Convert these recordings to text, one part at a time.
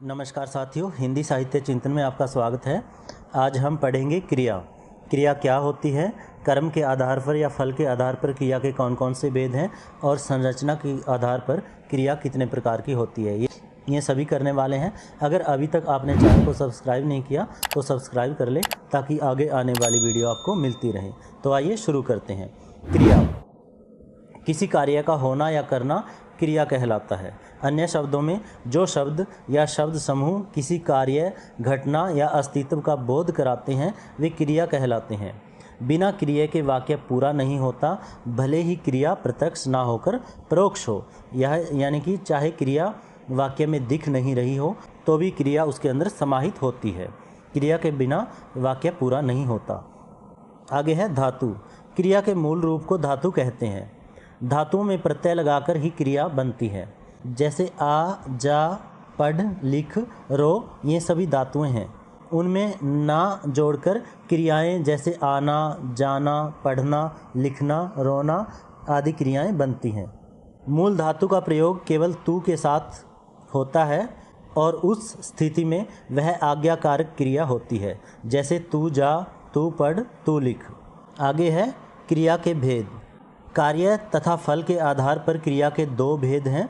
नमस्कार साथियों, हिंदी साहित्य चिंतन में आपका स्वागत है। आज हम पढ़ेंगे क्रिया। क्रिया क्या होती है, कर्म के आधार पर या फल के आधार पर क्रिया के कौन कौन से भेद हैं और संरचना के आधार पर क्रिया कितने प्रकार की होती है, ये सभी करने वाले हैं। अगर अभी तक आपने चैनल को सब्सक्राइब नहीं किया तो सब्सक्राइब कर लें ताकि आगे आने वाली वीडियो आपको मिलती रहे। तो आइए शुरू करते हैं। क्रिया किसी कार्य का होना या करना क्रिया कहलाता है। अन्य शब्दों में जो शब्द या शब्द समूह किसी कार्य, घटना या अस्तित्व का बोध कराते हैं वे क्रिया कहलाते हैं। बिना क्रिया के वाक्य पूरा नहीं होता, भले ही क्रिया प्रत्यक्ष ना होकर परोक्ष हो। यह यानी कि चाहे क्रिया वाक्य में दिख नहीं रही हो तो भी क्रिया उसके अंदर समाहित होती है। क्रिया के बिना वाक्य पूरा नहीं होता। आगे है धातु। क्रिया के मूल रूप को धातु कहते हैं। धातुओं में प्रत्यय लगाकर ही क्रिया बनती है। जैसे आ, जा, पढ़, लिख, रो, ये सभी धातुएं हैं। उनमें ना जोड़कर क्रियाएं जैसे आना, जाना, पढ़ना, लिखना, रोना आदि क्रियाएं बनती हैं। मूल धातु का प्रयोग केवल तू के साथ होता है और उस स्थिति में वह आज्ञाकारक क्रिया होती है। जैसे तू जा, तू पढ़, तू लिख। आगे है क्रिया के भेद। कार्य तथा फल के आधार पर क्रिया के दो भेद हैं,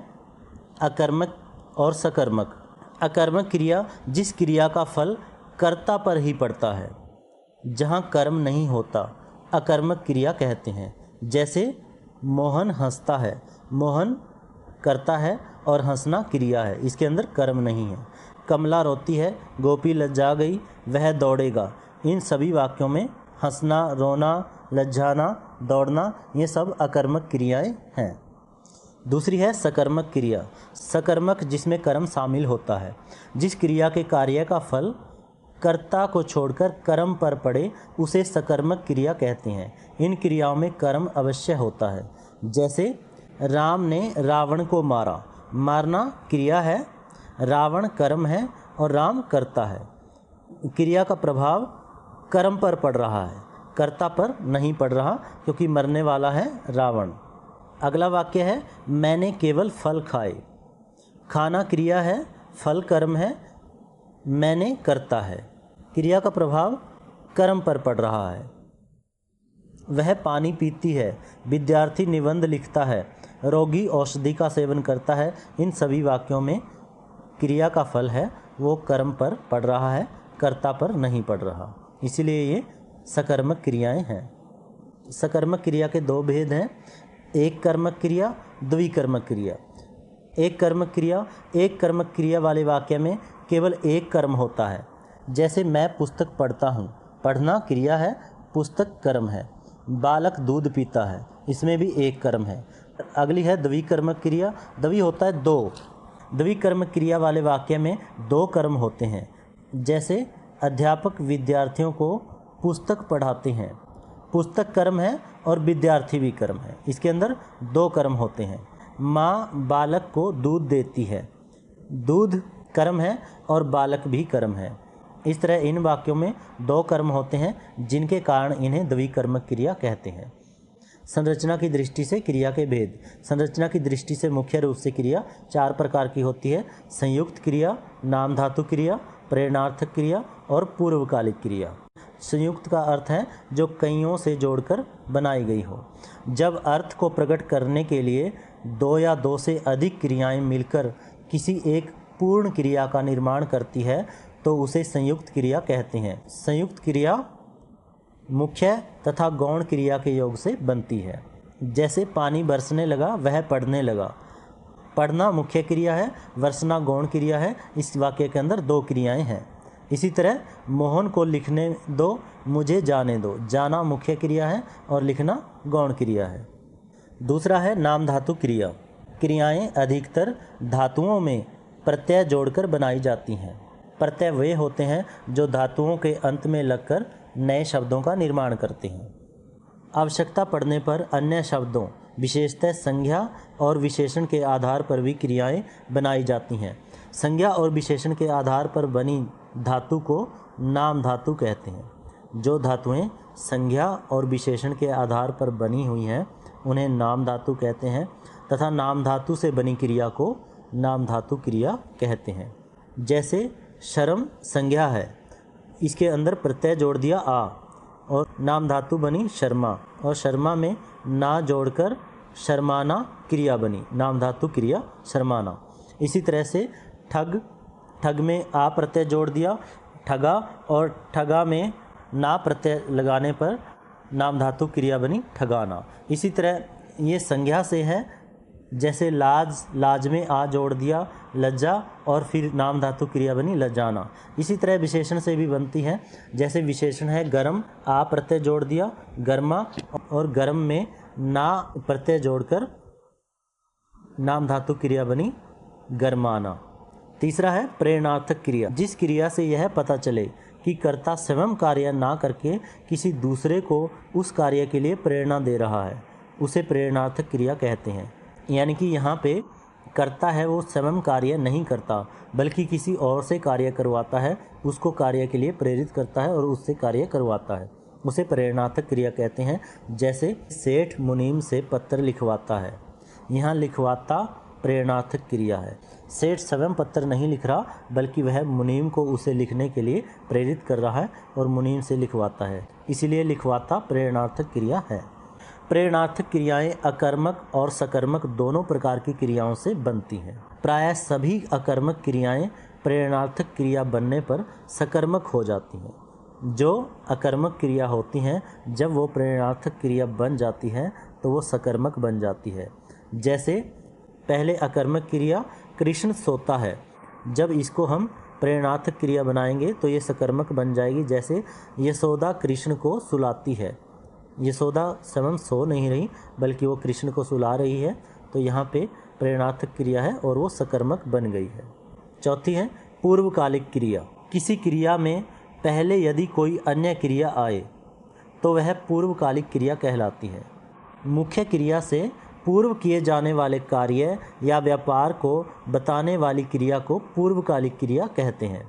अकर्मक और सकर्मक। अकर्मक क्रिया जिस क्रिया का फल कर्ता पर ही पड़ता है, जहाँ कर्म नहीं होता, अकर्मक क्रिया कहते हैं। जैसे मोहन हंसता है, मोहन करता है और हंसना क्रिया है, इसके अंदर कर्म नहीं है। कमला रोती है, गोपी लज्जा गई, वह दौड़ेगा। इन सभी वाक्यों में हंसना, रोना, लज्जाना, दौड़ना ये सब अकर्मक क्रियाएं हैं। दूसरी है सकर्मक क्रिया। सकर्मक जिसमें कर्म शामिल होता है। जिस क्रिया के कार्य का फल कर्ता को छोड़कर कर्म पर पड़े उसे सकर्मक क्रिया कहते हैं। इन क्रियाओं में कर्म अवश्य होता है। जैसे राम ने रावण को मारा, मारना क्रिया है, रावण कर्म है और राम कर्ता है। क्रिया का प्रभाव कर्म पर पड़ रहा है, कर्ता पर नहीं पड़ रहा, क्योंकि मरने वाला है रावण। अगला वाक्य है मैंने केवल फल खाए। खाना क्रिया है, फल कर्म है, मैंने कर्ता है। क्रिया का प्रभाव कर्म पर पड़ रहा है। वह पानी पीती है, विद्यार्थी निबंध लिखता है, रोगी औषधि का सेवन करता है। इन सभी वाक्यों में क्रिया का फल है वो कर्म पर पड़ रहा है, कर्ता पर नहीं पड़ रहा, इसीलिए ये सकर्मक क्रियाएं हैं। सकर्मक क्रिया के दो भेद हैं, एक कर्मक क्रिया, द्विकर्मक क्रिया। एक कर्मक क्रिया वाले वाक्य में केवल एक कर्म होता है। जैसे मैं पुस्तक पढ़ता हूँ, पढ़ना क्रिया है, पुस्तक कर्म है। बालक दूध पीता है, इसमें भी एक कर्म है। अगली है द्विकर्मक क्रिया। द्वि होता है दो। द्विकर्मक क्रिया वाले वाक्य में दो कर्म होते हैं। जैसे अध्यापक विद्यार्थियों को पुस्तक पढ़ाते हैं, पुस्तक कर्म है और विद्यार्थी भी कर्म है, इसके अंदर दो कर्म होते हैं। माँ बालक को दूध देती है, दूध कर्म है और बालक भी कर्म है। इस तरह इन वाक्यों में दो कर्म होते हैं जिनके कारण इन्हें द्विकर्मक क्रिया कहते हैं। संरचना की दृष्टि से क्रिया के भेद। संरचना की दृष्टि से मुख्य रूप से क्रिया चार प्रकार की होती है: संयुक्त क्रिया, नाम धातु क्रिया, प्रेरणार्थक क्रिया और पूर्वकालिक क्रिया। संयुक्त का अर्थ है जो कईयों से जोड़कर बनाई गई हो। जब अर्थ को प्रकट करने के लिए दो या दो से अधिक क्रियाएं मिलकर किसी एक पूर्ण क्रिया का निर्माण करती है तो उसे संयुक्त क्रिया कहते हैं। संयुक्त क्रिया मुख्य तथा गौण क्रिया के योग से बनती है। जैसे पानी बरसने लगा, वह पढ़ने लगा। पढ़ना मुख्य क्रिया है, बरसना गौण क्रिया है। इस वाक्य के अंदर दो क्रियाएं हैं। इसी तरह मोहन को लिखने दो, मुझे जाने दो। जाना मुख्य क्रिया है और लिखना गौण क्रिया है। दूसरा है नाम धातु क्रिया। क्रियाएं अधिकतर धातुओं में प्रत्यय जोड़कर बनाई जाती हैं। प्रत्यय वे होते हैं जो धातुओं के अंत में लगकर नए शब्दों का निर्माण करते हैं। आवश्यकता पड़ने पर अन्य शब्दों, विशेषतः संज्ञा और विशेषण के आधार पर भी क्रियाएं बनाई जाती हैं। संज्ञा और विशेषण के आधार पर बनी धातु को नाम धातु कहते हैं। जो धातुएं संज्ञा और विशेषण के आधार पर बनी हुई हैं उन्हें नाम धातु कहते हैं तथा नाम धातु से बनी क्रिया को नाम धातु क्रिया कहते हैं। जैसे शर्म संज्ञा है, इसके अंदर प्रत्यय जोड़ दिया आ और नाम धातु बनी शर्मा, और शर्मा में ना जोड़कर शर्माना क्रिया बनी, नाम धातु क्रिया शर्माना। इसी तरह से ठग, ठग में आ प्रत्यय जोड़ दिया ठगा, और ठगा में ना प्रत्यय लगाने पर नाम धातु क्रिया बनी ठगाना। इसी तरह ये संज्ञा से है, जैसे लाज, लाज में आ जोड़ दिया लज्जा और फिर नाम धातु क्रिया बनी लज्जाना। इसी तरह विशेषण से भी बनती है, जैसे विशेषण है गरम, आ प्रत्यय जोड़ दिया गर्मा, और गरम में ना प्रत्यय जोड़कर नाम धातु क्रिया बनी गरमाना। तीसरा है प्रेरणार्थक क्रिया, जिस क्रिया से यह पता चले कि कर्ता स्वयं कार्य ना करके किसी दूसरे को उस कार्य के लिए प्रेरणा दे रहा है, उसे प्रेरणार्थक क्रिया कहते हैं। यानी कि यहाँ पे कर्ता है वो स्वयं कार्य नहीं करता, बल्कि किसी और से कार्य करवाता है, उसको कार्य के लिए प्रेरित करता है और उससे कार्य करवाता है, उसे प्रेरणार्थक क्रिया कहते हैं। जैसे सेठ मुनीम से पत्र लिखवाता है, यहाँ लिखवाता प्रेरणार्थक क्रिया है। सेठ स्वयं पत्र नहीं लिख रहा, बल्कि वह मुनीम को उसे लिखने के लिए प्रेरित कर रहा है और मुनीम से लिखवाता है, इसीलिए लिखवाता प्रेरणार्थक क्रिया है। प्रेरणार्थक क्रियाएं अकर्मक और सकर्मक दोनों प्रकार की क्रियाओं से बनती हैं। प्रायः सभी अकर्मक क्रियाएं प्रेरणार्थक क्रिया बनने पर सकर्मक हो जाती हैं। जो अकर्मक क्रिया होती हैं, जब वो प्रेरणार्थक क्रिया बन जाती है तो वो सकर्मक बन जाती है। जैसे पहले अकर्मक क्रिया कृष्ण सोता है, जब इसको हम प्रेरणार्थक क्रिया बनाएंगे तो ये सकर्मक बन जाएगी। जैसे यशोदा कृष्ण को सुलाती है, यशोदा स्वयं सो नहीं रही बल्कि वो कृष्ण को सुला रही है, तो यहाँ पे प्रेरणार्थक क्रिया है और वो सकर्मक बन गई है। चौथी है पूर्वकालिक क्रिया। किसी क्रिया में पहले यदि कोई अन्य क्रिया आए तो वह पूर्वकालिक क्रिया कहलाती है। मुख्य क्रिया से पूर्व किए जाने वाले कार्य या व्यापार को बताने वाली क्रिया को पूर्वकालिक क्रिया कहते हैं।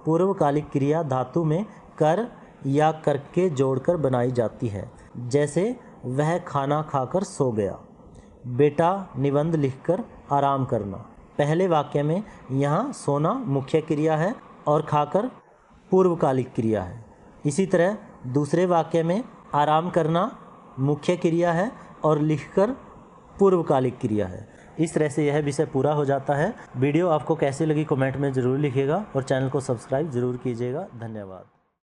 पूर्वकालिक क्रिया धातु में कर या करके जोड़कर बनाई जाती है। जैसे वह खाना खाकर सो गया, बेटा निबंध लिखकर आराम करना। पहले वाक्य में यहाँ सोना मुख्य क्रिया है और खाकर पूर्वकालिक क्रिया है। इसी तरह दूसरे वाक्य में आराम करना मुख्य क्रिया है और लिखकर पूर्वकालिक क्रिया है। इस तरह से यह विषय पूरा हो जाता है। वीडियो आपको कैसी लगी कमेंट में ज़रूर लिखिएगा और चैनल को सब्सक्राइब ज़रूर कीजिएगा। धन्यवाद।